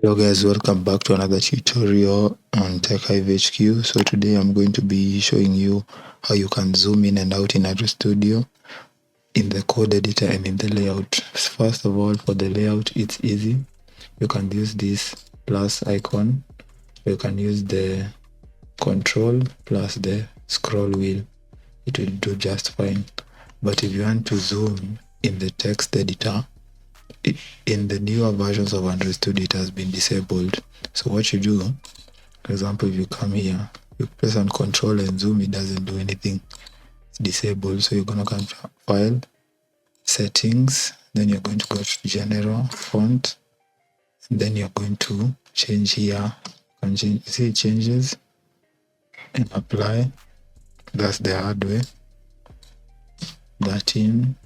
Hello guys, welcome back to another tutorial on TechHiveHQ. So today I'm going to be showing you how you can zoom in and out in Android Studio, in the code editor and in the layout. First of all, for the layout, it's easy. You can use this plus icon. You can use the Ctrl plus the scroll wheel. It will do just fine. But if you want to zoom in the text editor, in the newer versions of Android Studio, it has been disabled. So what you do, for example, if you come here, you press on Control and zoom, it doesn't do anything. It's disabled. So you're going to come to File, Settings, then you're going to go to General, Font, and then you're going to change here. And change, see it changes, and apply. That's the hard way. That in.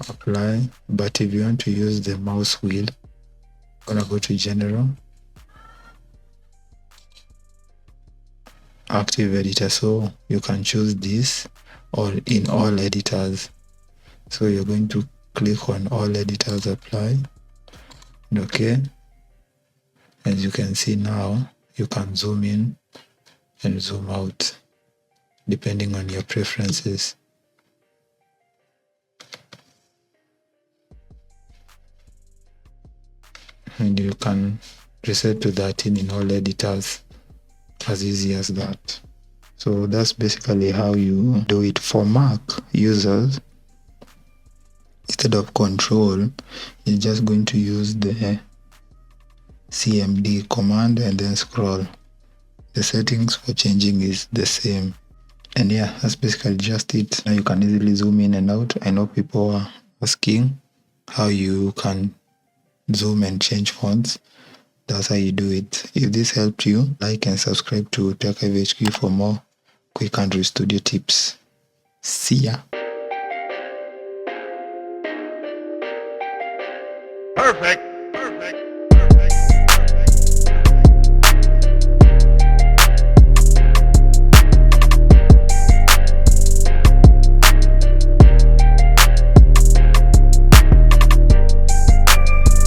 Apply. But if you want to use the mouse wheel, I'm gonna go to General, Active Editor. So you can choose this or in all editors. So you're going to click on all editors, apply. Okay. As you can see now, you can zoom in and zoom out depending on your preferences. And you can reset to 13 in all editors, as easy as that. So that's basically how you do it. For Mac users, instead of Control, you're just going to use the CMD command and then scroll. The settings for changing is the same. And yeah, that's basically just it. Now you can easily zoom in and out. I know people are asking how you can zoom and change fonts. That's how you do it. If this helped you, like and subscribe to TechHiveHQ for more quick Android Studio tips. See ya. Perfect.